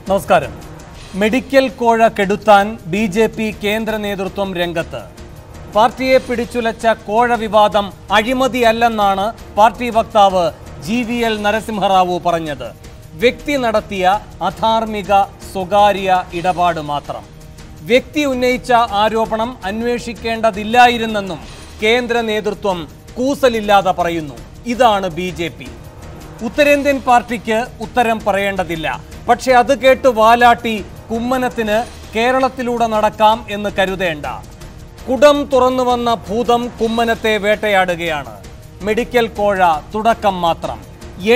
നമസ്കാരം. മെഡിക്കൽ കോഴ കെടുത്താൻ ബി.ജെ.പി. കേന്ദ്ര നേതൃത്വം രംഗത്ത്. പാർട്ടിയെ പിടിച്ചുലച്ച കോഴ വിവാദം അഴിമതിയല്ലെന്നാണ് പാർട്ടി വക്താവ് GVL നരസിംഹറാവു പറഞ്ഞത്. വ്യക്തി നടത്തിയ അധാർമിക സ്വകാര്യ ഇടപാട് മാത്രം. വ്യക്തി ഉന്നയിച്ച ആരോപണം അന്വേഷിക്കേണ്ടതില്ലായിരുന്നെന്നും കേന്ദ്ര നേതൃത്വം കൂസലില്ലാതെ പറയുന്നു. ഇതാണ് ബി.ജെ.പി. ഉത്തരേന്ത്യൻ പാർട്ടിക്ക് ഉത്തരം പറയേണ്ടതില്ല. പക്ഷെ അത് കേട്ട് വാലാട്ടി കുമ്മനത്തിന് കേരളത്തിലൂടെ നടക്കാം എന്ന് കരുതേണ്ട. കുടം തുറന്നു വന്ന ഭൂതം കുമ്മനത്തെ വേട്ടയാടുകയാണ്. മെഡിക്കൽ കോഴ തുടക്കം മാത്രം.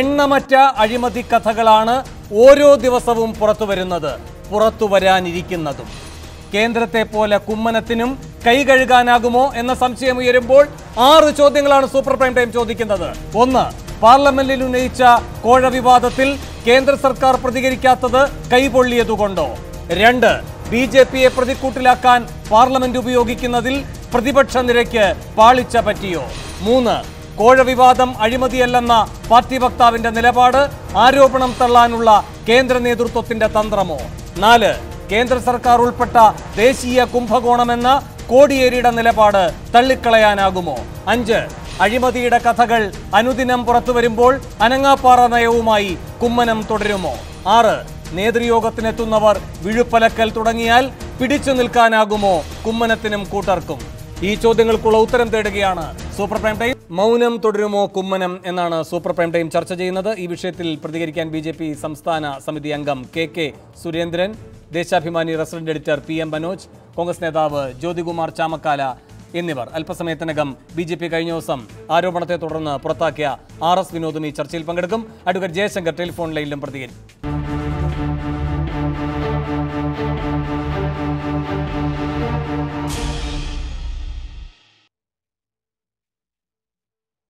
എണ്ണമറ്റ അഴിമതി കഥകളാണ് ഓരോ ദിവസവും പുറത്തു വരുന്നത്, പുറത്തു വരാനിരിക്കുന്നതും. കേന്ദ്രത്തെ പോലെ കുമ്മനത്തിനും കൈ കഴുകാനാകുമോ എന്ന സംശയം ഉയരുമ്പോൾ 6 ചോദ്യങ്ങളാണ് സൂപ്പർ പ്രൈം ടൈം ചോദിക്കുന്നത്. 1. പാർലമെന്റിൽ ഉന്നയിച്ച കോഴ വിവാദത്തിൽ കേന്ദ്ര സർക്കാർ പ്രതികരിക്കാത്തത് കൈപൊള്ളിയതുകൊണ്ടോ? 2. ബി.ജെ.പിയെ പ്രതിക്കൂട്ടിലാക്കാൻ പാർലമെന്റ് ഉപയോഗിക്കുന്നതിൽ പ്രതിപക്ഷ നിരയ്ക്ക് പാളിച്ച പറ്റിയോ? 3. കോഴ വിവാദം അഴിമതിയല്ലെന്ന പാർട്ടി വക്താവിന്റെ നിലപാട് ആരോപണം തള്ളാനുള്ള കേന്ദ്ര നേതൃത്വത്തിന്റെ തന്ത്രമോ? 4. കേന്ദ്ര സർക്കാർ ഉൾപ്പെട്ട ദേശീയ കുംഭകോണമെന്ന കോടിയേരിയുടെ നിലപാട് തള്ളിക്കളയാനാകുമോ? 5. അഴിമതിയുടെ കഥകൾ അനുദിനം പുറത്തു വരുമ്പോൾ അനങ്ങാപ്പാറ നയവുമായി കുമ്മനം തുടരുമോ? 6. നേതൃയോഗത്തിനെത്തുന്നവർ വിഴുപ്പലക്കൽ തുടങ്ങിയാൽ പിടിച്ചു നിൽക്കാനാകുമോ കുമ്മനത്തിനും കൂട്ടർക്കും? ഈ ചോദ്യങ്ങൾക്കുള്ള ഉത്തരം തേടുകയാണ് സൂപ്പർ പ്രൈം ടൈം. മൗനം തുടരുമോ കുമ്മനം എന്നാണ് സൂപ്പർ പ്രൈം ടൈം ചർച്ച ചെയ്യുന്നത്. ഈ വിഷയത്തിൽ പ്രതികരിക്കാൻ ബി.ജെ.പി. സംസ്ഥാന സമിതി അംഗം KK Surendran, Deshabhimani resident editor PM Manoj, Congress നേതാവ് ജ്യോതികുമാർ ചാമക്കാല എന്നിവർ. അല്പസമയത്തിനകം ബി.ജെ.പി. കഴിഞ്ഞ ദിവസം ആരോപണത്തെ തുടർന്ന് പുറത്താക്കിയ RS വിനോദും ഈ ചർച്ചയിൽ പങ്കെടുക്കും. അഡ്വക്കേറ്റ് ജയശങ്കർ ടെലിഫോൺ ലൈനിലും പ്രതികരിക്കും.